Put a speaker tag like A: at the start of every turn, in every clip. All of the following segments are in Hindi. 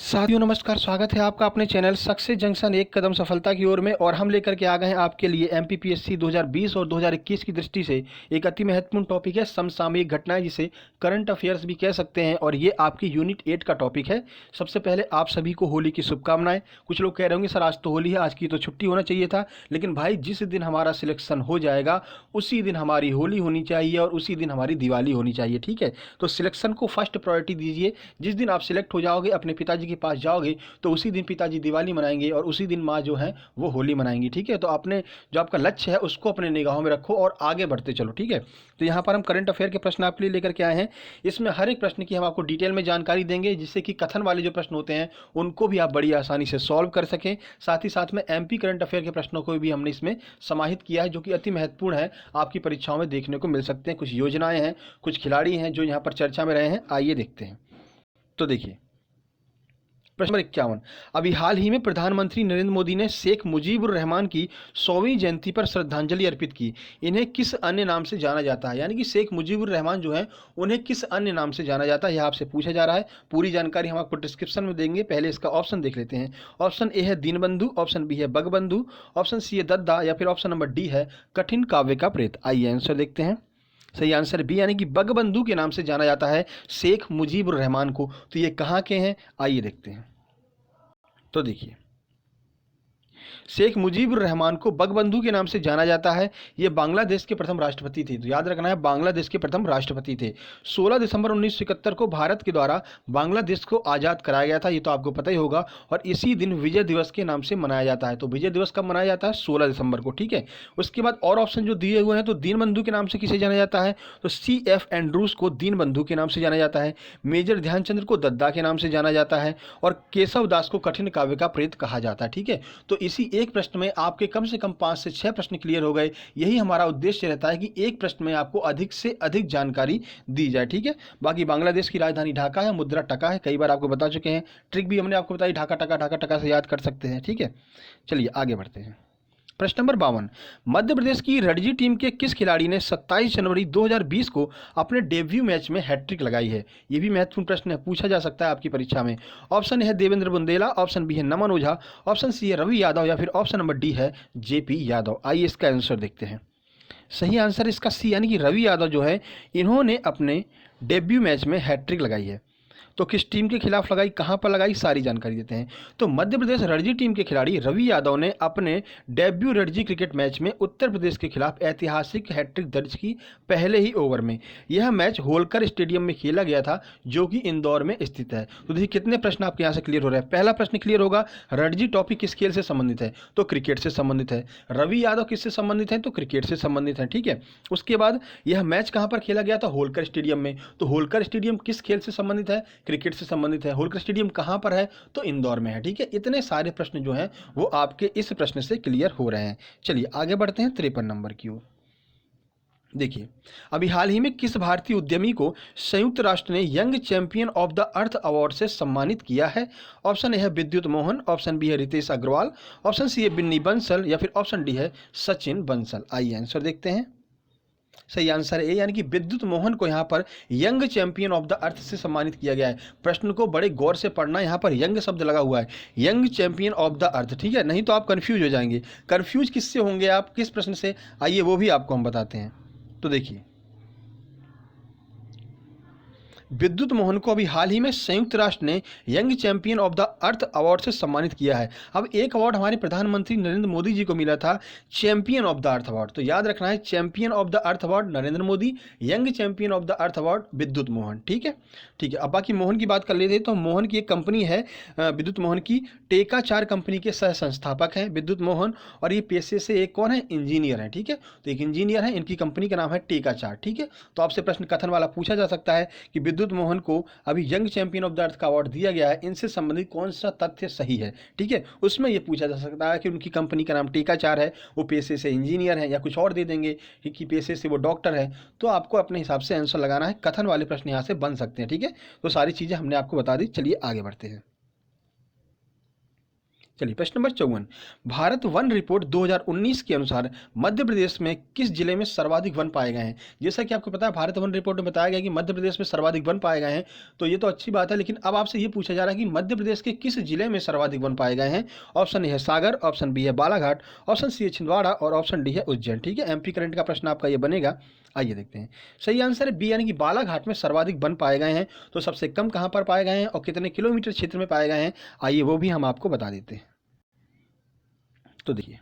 A: साथियों नमस्कार, स्वागत है आपका अपने चैनल सक्सेस जंक्शन एक कदम सफलता की ओर में। और हम लेकर के आ गए हैं आपके लिए एमपीपीएससी 2020 और 2021 की दृष्टि से एक अति महत्वपूर्ण टॉपिक है समसामयिक घटनाएं, जिसे करंट अफेयर्स भी कह सकते हैं। और ये आपकी यूनिट 8 का टॉपिक है। सबसे पहले आप सभी को होली की शुभकामनाएं। कुछ लोग कह रहे होंगे सर आज तो होली है, आज की तो छुट्टी होना चाहिए था। लेकिन भाई जिस दिन हमारा सिलेक्शन हो जाएगा उसी दिन हमारी होली होनी चाहिए और उसी दिन हमारी दिवाली होनी चाहिए, ठीक है। तो सिलेक्शन को फर्स्ट प्रायोरिटी दीजिए। जिस दिन आप सिलेक्ट हो जाओगे, अपने पिताजी के पास जाओगे, तो उसी दिन पिताजी दिवाली मनाएंगे और उसी दिन माँ जो है वो होली मनाएंगी, ठीक है। तो आपने जो आपका लक्ष्य है उसको अपने निगाहों में रखो और आगे बढ़ते चलो, ठीक है। तो यहाँ पर हम करंट अफेयर के प्रश्न आपके लिए लेकर के आए हैं। इसमें हर एक प्रश्न की हम आपको डिटेल में जानकारी देंगे, जिससे कि कथन वाले जो प्रश्न होते हैं उनको भी आप बड़ी आसानी से सॉल्व कर सकें। साथ ही साथ में एमपी करंट अफेयर के प्रश्नों को भी हमने इसमें समाहित किया है, जो कि अति महत्वपूर्ण है, आपकी परीक्षाओं में देखने को मिल सकते हैं। कुछ योजनाएं हैं, कुछ खिलाड़ी हैं जो यहाँ पर चर्चा में रहे हैं। आइए देखते हैं। तो देखिए प्रश्न नंबर 51। अभी हाल ही में प्रधानमंत्री नरेंद्र मोदी ने शेख मुजीबुर रहमान की 100वीं जयंती पर श्रद्धांजलि अर्पित की। इन्हें किस अन्य नाम से जाना जाता है? यानी कि शेख मुजीबुर रहमान जो है उन्हें किस अन्य नाम से जाना जाता है, यह आपसे पूछा जा रहा है। पूरी जानकारी हम आपको डिस्क्रिप्शन में देंगे। पहले इसका ऑप्शन देख लेते हैं। ऑप्शन ए है दीनबंधु, ऑप्शन बी है बगबंधु, ऑप्शन सी है दद्दा, या फिर ऑप्शन नंबर डी है कठिन काव्य का प्रेत। आइए आंसर देखते हैं। सही आंसर बी, यानी कि बगबंधु के नाम से जाना जाता है शेख मुजीबुर रहमान को। तो ये कहाँ के हैं, आइए देखते हैं। तो देखिए शेख मुजीबुर रहमान को बगबंधु के नाम से जाना जाता है। ये बांग्लादेश के प्रथम राष्ट्रपति थे। तो याद रखना है, बांग्लादेश के प्रथम राष्ट्रपति थे। 16 दिसंबर 1971 को भारत के द्वारा बांग्लादेश को आज़ाद कराया गया था, ये तो आपको पता ही होगा। और इसी दिन विजय दिवस के नाम से मनाया जाता है। तो विजय दिवस कब मनाया जाता है? 16 दिसंबर को, ठीक है। उसके बाद और ऑप्शन जो दिए हुए हैं, तो दीनबंधु के नाम से किसे जाना जाता है? तो CF एंड्रूज को दीनबंधु के नाम से जाना जाता है। मेजर ध्यानचंद्र को दद्दा के नाम से जाना जाता है। और केशव दास को कठिन काव्य का प्रेत कहा जाता है, ठीक है। तो इसी एक प्रश्न में आपके कम से कम 5 से 6 प्रश्न क्लियर हो गए। यही हमारा उद्देश्य रहता है कि एक प्रश्न में आपको अधिक से अधिक जानकारी दी जाए, ठीक है। बाकी बांग्लादेश की राजधानी ढाका है, मुद्रा टका है, कई बार आपको बता चुके हैं। ट्रिक भी हमने आपको बताई, ढाका टका, ढाका टका से याद कर सकते हैं, ठीक है। चलिए आगे बढ़ते हैं। प्रश्न नंबर 52। मध्य प्रदेश की रणजी टीम के किस खिलाड़ी ने 27 जनवरी 2020 को अपने डेब्यू मैच में हैट्रिक लगाई है? यह भी महत्वपूर्ण प्रश्न है, पूछा जा सकता है आपकी परीक्षा में। ऑप्शन है देवेंद्र बुंदेला, ऑप्शन बी है नमन ओझा, ऑप्शन सी है रवि यादव, या फिर ऑप्शन नंबर डी है JP यादव। आइए इसका आंसर देखते हैं। सही आंसर इसका सी, यानी कि रवि यादव जो है इन्होंने अपने डेब्यू मैच में हैट्रिक लगाई है। तो किस टीम के खिलाफ लगाई, कहां पर लगाई, सारी जानकारी देते हैं। तो मध्य प्रदेश रणजी टीम के खिलाड़ी रवि यादव ने अपने डेब्यू रणजी क्रिकेट मैच में उत्तर प्रदेश के खिलाफ ऐतिहासिक हैट्रिक दर्ज की पहले ही ओवर में। यह मैच होलकर स्टेडियम में खेला गया था, जो कि इंदौर में स्थित है। तो देखिए कितने प्रश्न आपके यहाँ से क्लियर हो रहे हैं। पहला प्रश्न क्लियर होगा, रणजी ट्रॉफी किस खेल से संबंधित है? तो क्रिकेट से संबंधित है। रवि यादव किससे संबंधित है? तो क्रिकेट से संबंधित है, ठीक है। उसके बाद यह मैच कहां पर खेला गया था? होलकर स्टेडियम में। तो होलकर स्टेडियम किस खेल से संबंधित है? क्रिकेट से संबंधित है। होलकर स्टेडियम कहां पर है? तो इंदौर में है, ठीक है। इतने सारे प्रश्न जो हैं वो आपके इस प्रश्न से क्लियर हो रहे हैं। चलिए आगे बढ़ते हैं 53 नंबर की ओर। देखिए अभी हाल ही में किस भारतीय उद्यमी को संयुक्त राष्ट्र ने young champion of the earth award से सम्मानित किया है? ऑप्शन ए है विद्युत मोहन, ऑप्शन बी है रितेश अग्रवाल, ऑप्शन सी है बिन्नी बंसल, या फिर ऑप्शन डी है सचिन बंसल। आइए आंसर देखते हैं। सही आंसर ए, यानी कि विद्युत मोहन को यहाँ पर young champion of the earth से सम्मानित किया गया है। प्रश्न को बड़े गौर से पढ़ना, यहाँ पर यंग शब्द लगा हुआ है, young champion of the earth, ठीक है। नहीं तो आप कंफ्यूज हो जाएंगे। कंफ्यूज किससे होंगे आप, किस प्रश्न से? आइए वो भी आपको हम बताते हैं। तो देखिए विद्युत मोहन को अभी हाल ही में संयुक्त राष्ट्र ने young champion of the earth award से सम्मानित किया है। अब एक अवार्ड हमारे प्रधानमंत्री नरेंद्र मोदी जी को मिला था, champion of the earth award. तो याद रखना है, champion of the earth award Narendra Modi, young champion of the earth award विद्युत मोहन, ठीक है। ठीक है, अब बाकी मोहन की बात कर लेते हैं। तो मोहन की एक कंपनी है विद्युत मोहन की, टेकाचार कंपनी के सह संस्थापक हैं विद्युत मोहन। और ये पेशे से एक कौन है? इंजीनियर है, ठीक है। तो एक इंजीनियर है, इनकी कंपनी का नाम है टेकाचार, ठीक है। तो आपसे प्रश्न कथन वाला पूछा जा सकता है कि विद्युत मोहन को अभी young champion of the earth का अवार्ड दिया गया है, इनसे संबंधित कौन सा तथ्य सही है, ठीक है। उसमें यह पूछा जा सकता है कि उनकी कंपनी का नाम टेकाचार है, वो पेशे से इंजीनियर है, या कुछ और दे देंगे कि पेशे से वो डॉक्टर है। तो आपको अपने हिसाब से आंसर लगाना है। कथन वाले प्रश्न यहाँ से बन सकते हैं, ठीक है। तो सारी चीजें हमने आपको बता दी। चलिए आगे बढ़ते हैं। चलिए प्रश्न नंबर 54, भारत वन रिपोर्ट 2019 के अनुसार मध्य प्रदेश में किस जिले में सर्वाधिक वन पाए गए हैं। जैसा कि आपको पता है भारत वन रिपोर्ट में बताया गया कि मध्य प्रदेश में सर्वाधिक वन पाए गए हैं, तो ये तो अच्छी बात है, लेकिन अब आपसे ये पूछा जा रहा है कि मध्य प्रदेश के किस जिले में सर्वाधिक वन पाए गए हैं। ऑप्शन ए है सागर, ऑप्शन बी है बालाघाट, ऑप्शन सी है छिंदवाड़ा और ऑप्शन डी है उज्जैन। ठीक है, एमपी करंट का प्रश्न आपका ये बनेगा। आइए देखते हैं, सही आंसर है बी यानी कि बालाघाट में सर्वाधिक वन पाए गए हैं। तो सबसे कम कहाँ पर पाए गए हैं और कितने किलोमीटर क्षेत्र में पाए गए हैं, आइए वो भी हम आपको बता देते हैं। तो देखिए,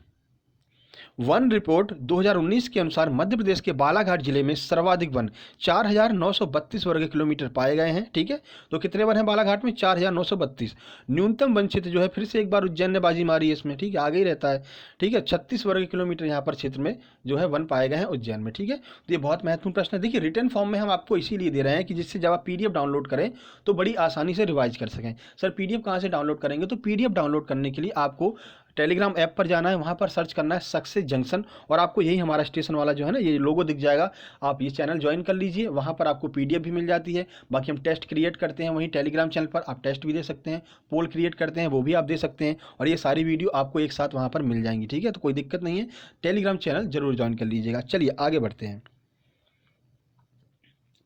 A: वन रिपोर्ट 2019 के अनुसार मध्य प्रदेश के बालाघाट जिले में सर्वाधिक वन 4,932 वर्ग किलोमीटर पाए गए हैं। ठीक है, तो कितने वन हैं बालाघाट में, 4,932। न्यूनतम वन क्षेत्र जो है, फिर से एक बार उज्जैन ने बाजी मारी है इसमें, ठीक है, आगे ही रहता है। ठीक है, 36 वर्ग किलोमीटर यहाँ पर क्षेत्र में जो है वन पाए गए हैं उज्जैन में। ठीक है, तो ये बहुत महत्वपूर्ण प्रश्न है। देखिए, रिटर्न फॉर्म में हम आपको इसीलिए दे रहे हैं कि जिससे जब आप पीडीएफ डाउनलोड करें तो बड़ी आसानी से रिवाइज कर सकें। सर पीडीएफ कहाँ से डाउनलोड करेंगे, तो पीडीएफ डाउनलोड करने के लिए आपको टेलीग्राम ऐप पर जाना है, वहाँ पर सर्च करना है सक्सेस जंक्शन, और आपको यही हमारा स्टेशन वाला जो है ना ये लोगो दिख जाएगा। आप ये चैनल ज्वाइन कर लीजिए, वहाँ पर आपको पीडीएफ भी मिल जाती है। बाकी हम टेस्ट क्रिएट करते हैं वहीं टेलीग्राम चैनल पर, आप टेस्ट भी दे सकते हैं, पोल क्रिएट करते हैं वो भी आप दे सकते हैं, और ये सारी वीडियो आपको एक साथ वहाँ पर मिल जाएंगी। ठीक है, तो कोई दिक्कत नहीं है, टेलीग्राम चैनल जरूर ज्वाइन कर लीजिएगा। चलिए आगे बढ़ते हैं।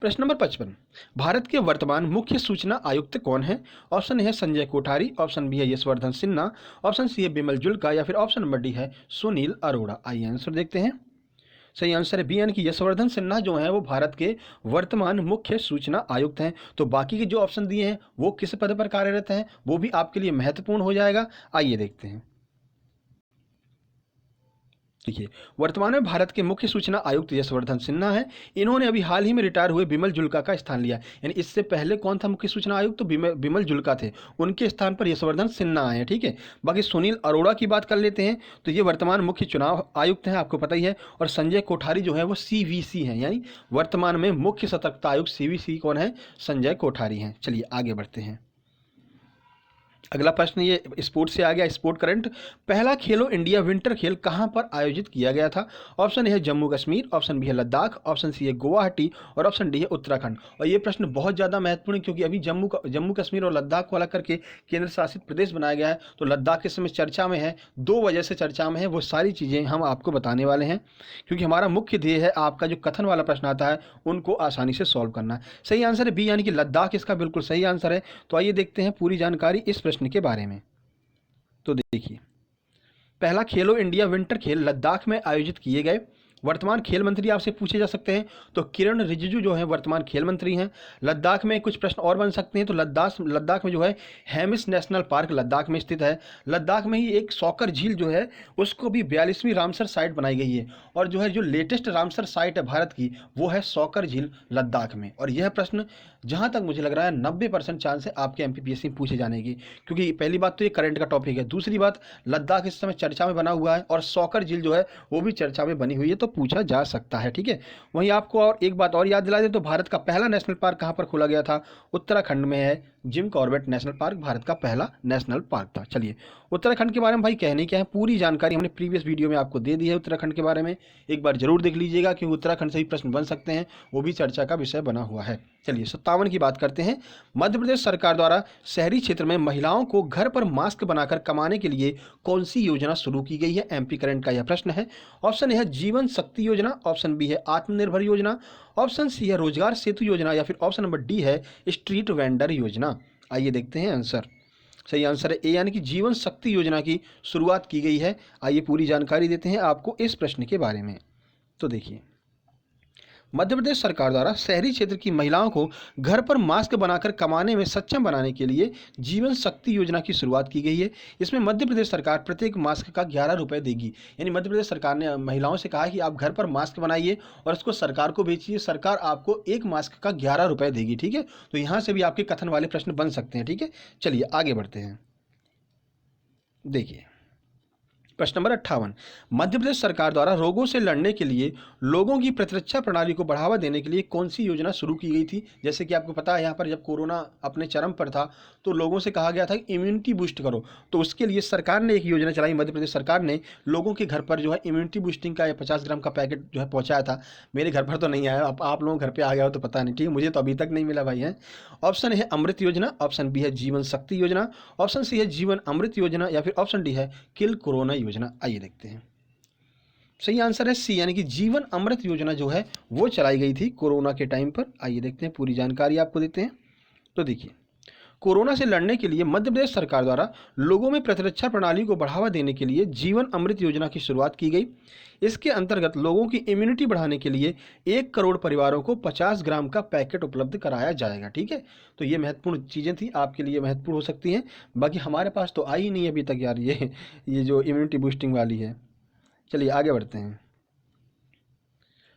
A: प्रश्न नंबर 55, भारत के वर्तमान मुख्य सूचना आयुक्त कौन है। ऑप्शन ए है संजय कोठारी, ऑप्शन बी है यशवर्धन सिन्हा, ऑप्शन सी है बिमल जुल्का या फिर ऑप्शन नंबर डी है सुनील अरोड़ा। आइए आंसर देखते हैं। सही आंसर है बी यानी कि यशवर्धन सिन्हा जो है वो भारत के वर्तमान मुख्य सूचना आयुक्त हैं। तो बाकी के जो ऑप्शन दिए हैं वो किस पद पर कार्यरत हैं, वो भी आपके लिए महत्वपूर्ण हो जाएगा। आइए देखते हैं। देखिए, वर्तमान में भारत के मुख्य सूचना आयुक्त यशवर्धन सिन्हा हैं। इन्होंने अभी हाल ही में रिटायर हुए बिमल जुल्का का स्थान लिया। यानी इससे पहले कौन था मुख्य सूचना आयुक्त, तो बिमल जुल्का थे, उनके स्थान पर यशवर्धन सिन्हा आए हैं। ठीक है, बाकी सुनील अरोड़ा की बात कर लेते हैं, तो ये वर्तमान मुख्य चुनाव आयुक्त हैं, आपको पता ही है। और संजय कोठारी जो है वो सीवीसी हैं, यानी वर्तमान में मुख्य सतर्कता आयुक्त सीवीसी कौन है, संजय कोठारी हैं। चलिए आगे बढ़ते हैं। अगला प्रश्न ये स्पोर्ट्स से आ गया, स्पोर्ट करंट। पहला खेलो इंडिया विंटर खेल कहाँ पर आयोजित किया गया था। ऑप्शन ए है जम्मू कश्मीर, ऑप्शन बी है लद्दाख, ऑप्शन सी है गुवाहाटी और ऑप्शन डी है उत्तराखंड। और ये प्रश्न बहुत ज़्यादा महत्वपूर्ण है क्योंकि अभी जम्मू कश्मीर और लद्दाख को अलग करके केंद्र शासित प्रदेश बनाया गया है। तो लद्दाख इस समय चर्चा में है, दो वजह से चर्चा में है, वो सारी चीज़ें हम आपको बताने वाले हैं, क्योंकि हमारा मुख्य ध्येय है आपका जो कथन वाला प्रश्न आता है उनको आसानी से सॉल्व करना। सही आंसर है बी यानी कि लद्दाख, इसका बिल्कुल सही आंसर है। तो आइए देखते हैं पूरी जानकारी इस प्रश्न के बारे में। तो देखिए, पहला खेलो इंडिया विंटर खेल लद्दाख में आयोजित किए गए। वर्तमान खेल मंत्री आपसे पूछे जा सकते हैं, तो किरण रिजिजू जो है वर्तमान खेल मंत्री हैं। लद्दाख में कुछ प्रश्न और बन सकते हैं, तो लद्दाख में जो है हेमिस नेशनल पार्क लद्दाख में स्थित है। लद्दाख में ही एक सॉकर झील जो है उसको भी 42वीं रामसर साइट बनाई गई है, और जो है जो लेटेस्ट रामसर साइट है भारत की वो है सॉकर झील लद्दाख में। और यह प्रश्न जहाँ तक मुझे लग रहा है 90% चांस है आपके एमपीपीएससी में पूछे जाने की, क्योंकि पहली बात तो ये करंट का टॉपिक है, दूसरी बात लद्दाख इस समय चर्चा में बना हुआ है और सॉकर झील जो है वो भी चर्चा में बनी हुई है, तो पूछा जा सकता है। ठीक है, वहीं आपको और एक बात और याद दिला दें, तो भारत का पहला नेशनल पार्क कहाँ पर खोला गया था, उत्तराखंड में है। Jim Corbett national park Bharat का पहला नेशनल पार्क था। चलिए, उत्तराखंड के बारे में भाई कहने क्या है, पूरी जानकारी हमने प्रीवियस वीडियो में आपको दे दी है उत्तराखंड के बारे में, एक बार जरूर देख लीजिएगा क्योंकि उत्तराखंड से ही प्रश्न बन सकते हैं, वो भी चर्चा का विषय बना हुआ है। चलिए 57 की बात करते हैं। मध्य प्रदेश सरकार द्वारा शहरी क्षेत्र में महिलाओं को घर पर मास्क बनाकर कमाने के लिए कौन सी योजना शुरू की गई है, एमपी करंट का यह प्रश्न है। ऑप्शन ए है जीवन शक्ति योजना, ऑप्शन बी है आत्मनिर्भर योजना, ऑप्शन सी है रोजगार सेतु योजना या फिर ऑप्शन नंबर डी है स्ट्रीट वेंडर योजना। आइए देखते हैं आंसर। सही आंसर है ए यानी कि जीवन शक्ति योजना की शुरुआत की गई है। आइए पूरी जानकारी देते हैं आपको इस प्रश्न के बारे में। तो देखिए, मध्य प्रदेश सरकार द्वारा शहरी क्षेत्र की महिलाओं को घर पर मास्क बनाकर कमाने में सक्षम बनाने के लिए जीवन शक्ति योजना की शुरुआत की गई है। इसमें मध्य प्रदेश सरकार प्रत्येक मास्क का 11 रुपये देगी। यानी मध्य प्रदेश सरकार ने महिलाओं से कहा कि आप घर पर मास्क बनाइए और उसको सरकार को बेचिए, सरकार आपको एक मास्क का 11 रुपये देगी। ठीक है, तो यहाँ से भी आपके कथन वाले प्रश्न बन सकते हैं। ठीक है, चलिए आगे बढ़ते हैं। देखिए, प्रश्न नंबर 58, मध्य प्रदेश सरकार द्वारा रोगों से लड़ने के लिए लोगों की प्रतिरक्षा प्रणाली को बढ़ावा देने के लिए कौन सी योजना शुरू की गई थी। जैसे कि आपको पता है, यहाँ पर जब कोरोना अपने चरम पर था तो लोगों से कहा गया था कि इम्यूनिटी बूस्ट करो, तो उसके लिए सरकार ने एक योजना चलाई। मध्य प्रदेश सरकार ने लोगों के घर पर जो है इम्यूनिटी बूस्टिंग का 50 ग्राम का पैकेट जो है पहुँचाया था। मेरे घर पर तो नहीं आया, आप लोगों के घर पर आ गया हो तो पता नहीं, ठीक है, मुझे तो अभी तक नहीं मिला भाई है। ऑप्शन है अमृत योजना, ऑप्शन बी है जीवन शक्ति योजना, ऑप्शन सी है जीवन अमृत योजना, या फिर ऑप्शन डी है किल कोरोना योजना। आइए देखते हैं। सही आंसर है सी, यानी कि जीवन अमृत योजना जो है वो चलाई गई थी कोरोना के टाइम पर। आइए देखते हैं, पूरी जानकारी आपको देते हैं। तो देखिए, कोरोना से लड़ने के लिए मध्य प्रदेश सरकार द्वारा लोगों में प्रतिरक्षा प्रणाली को बढ़ावा देने के लिए जीवन अमृत योजना की शुरुआत की गई। इसके अंतर्गत लोगों की इम्यूनिटी बढ़ाने के लिए 1 करोड़ परिवारों को 50 ग्राम का पैकेट उपलब्ध कराया जाएगा। ठीक है, तो ये महत्वपूर्ण चीज़ें थी, आपके लिए महत्वपूर्ण हो सकती हैं। बाकी हमारे पास तो आई नहीं अभी तक यार ये जो इम्यूनिटी बूस्टिंग वाली है। चलिए आगे बढ़ते हैं।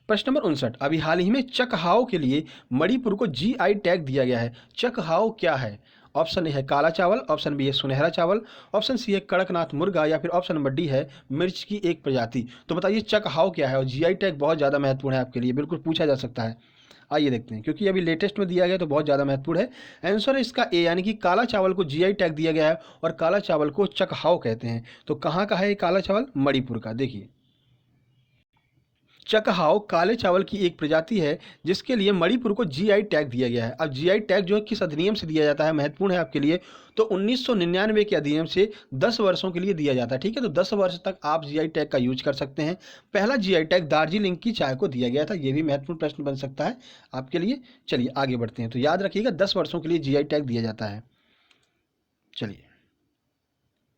A: प्रश्न नंबर 59, अभी हाल ही में चकहाओ के लिए मणिपुर को जीआई टैग दिया गया है। चकहाओ क्या है? ऑप्शन ए है काला चावल, ऑप्शन बी है सुनहरा चावल, ऑप्शन सी है कड़कनाथ मुर्गा, या फिर ऑप्शन नंबर डी है मिर्च की एक प्रजाति। तो बताइए चकहाओ क्या है? और जीआई टैग बहुत ज़्यादा महत्वपूर्ण है आपके लिए, बिल्कुल पूछा जा सकता है। आइए देखते हैं, क्योंकि अभी लेटेस्ट में दिया गया तो बहुत ज़्यादा महत्वपूर्ण है। आंसर है इसका ए, यानी कि काला चावल को जीआई टैग दिया गया है और काला चावल को चकहाओ कहते हैं। तो कहाँ का है ये काला चावल? मणिपुर का। देखिए, चकहाओ काले चावल की एक प्रजाति है जिसके लिए मणिपुर को जीआई टैग दिया गया है। अब जीआई टैग जो है किस अधिनियम से दिया जाता है, महत्वपूर्ण है आपके लिए। तो 1999 के अधिनियम से 10 वर्षों के लिए दिया जाता है। ठीक है, तो 10 वर्ष तक आप जीआई टैग का यूज कर सकते हैं। पहला जीआई टैग दार्जिलिंग की चाय को दिया गया था। ये भी महत्वपूर्ण प्रश्न बन सकता है आपके लिए। चलिए आगे बढ़ते हैं। तो याद रखिएगा 10 वर्षों के लिए जीआई टैग दिया जाता है। चलिए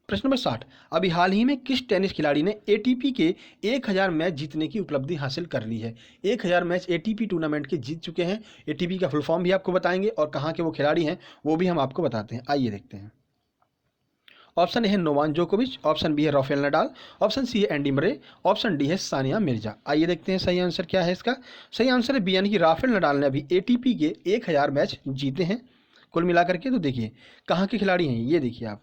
A: प्रश्न नंबर 60, अभी हाल ही में किस टेनिस खिलाड़ी ने एटीपी के 1000 मैच जीतने की उपलब्धि हासिल कर ली है? 1000 मैच एटीपी टूर्नामेंट के जीत चुके हैं। एटीपी का फुल फॉर्म भी आपको बताएंगे और कहाँ के वो खिलाड़ी हैं वो भी हम आपको बताते हैं। आइए देखते हैं। ऑप्शन ए है नोवाक जोकोविच, ऑप्शन बी है राफेल नडाल, ऑप्शन सी है एंडी मरे, ऑप्शन डी है सानिया मिर्जा। आइए देखते हैं सही आंसर क्या है इसका। सही आंसर है बी, यानी कि राफेल नडाल ने अभी एटीपी के 1000 मैच जीते हैं कुल मिलाकर के। तो देखिए कहाँ के खिलाड़ी हैं, ये देखिए आप।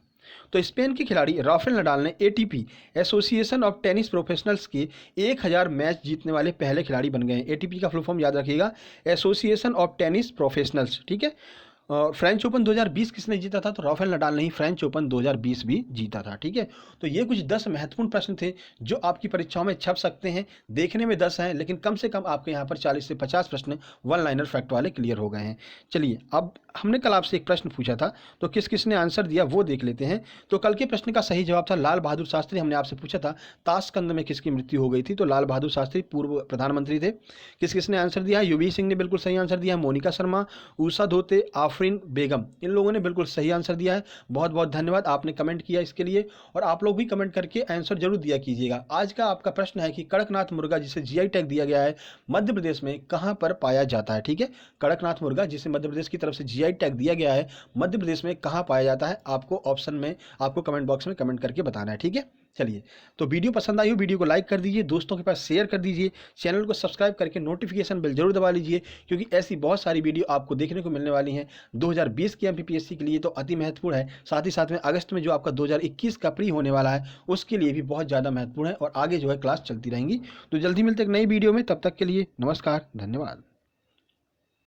A: तो स्पेन के खिलाड़ी राफेल नडाल ने ATP association of tennis professionals के 1000 मैच जीतने वाले पहले खिलाड़ी बन गए हैं। एटीपी का फुल फॉर्म याद रखिएगा, एसोसिएशन ऑफ टेनिस प्रोफेशनल्स। ठीक है, फ्रेंच ओपन 2020 किसने जीता था? तो राफेल नडाल ने ही फ्रेंच ओपन 2020 भी जीता था। ठीक है, तो ये कुछ 10 महत्वपूर्ण प्रश्न थे जो आपकी परीक्षाओं में छप सकते हैं। देखने में 10 हैं, लेकिन कम से कम आपके यहाँ पर 40 से 50 प्रश्न वन लाइनर फैक्ट वाले क्लियर हो गए हैं। चलिए, अब हमने कल आपसे एक प्रश्न पूछा था, तो किस किसने आंसर दिया वो देख लेते हैं। तो कल के प्रश्न का सही जवाब था लाल बहादुर शास्त्री। हमने आपसे पूछा था ताशकंद में किसकी मृत्यु हो गई थी? तो लाल बहादुर शास्त्री पूर्व प्रधानमंत्री थे। किस किसने आंसर दिया? यूवी सिंह ने बिल्कुल सही आंसर दिया, मोनिका शर्मा, ऊषा धोते, आफरीन बेगम, इन लोगों ने बिल्कुल सही आंसर दिया है। बहुत बहुत धन्यवाद, आपने कमेंट किया इसके लिए। और आप लोग भी कमेंट करके आंसर जरूर दिया कीजिएगा। आज का आपका प्रश्न है कि कड़कनाथ मुर्गा जिसे जीआई टैग दिया गया है मध्य प्रदेश में कहां पर पाया जाता है? ठीक है, कड़कनाथ मुर्गा जिसे मध्य प्रदेश की तरफ से जीआई टैग दिया गया है मध्य प्रदेश में कहां पाया जाता है? आपको ऑप्शन में, आपको कमेंट बॉक्स में कमेंट करके बताना है। ठीक है, चलिए, तो वीडियो पसंद आई हो वीडियो को लाइक कर दीजिए, दोस्तों के पास शेयर कर दीजिए, चैनल को सब्सक्राइब करके नोटिफिकेशन बेल जरूर दबा लीजिए, क्योंकि ऐसी बहुत सारी वीडियो आपको देखने को मिलने वाली हैं 2020 की एमपीपीएससी के लिए तो अति महत्वपूर्ण है। साथ ही साथ में अगस्त में जो आपका 2021 का प्री होने वाला है उसके लिए भी बहुत ज़्यादा महत्वपूर्ण है और आगे जो है क्लास चलती रहेंगी। तो जल्दी मिलते एक नई वीडियो में, तब तक के लिए नमस्कार, धन्यवाद।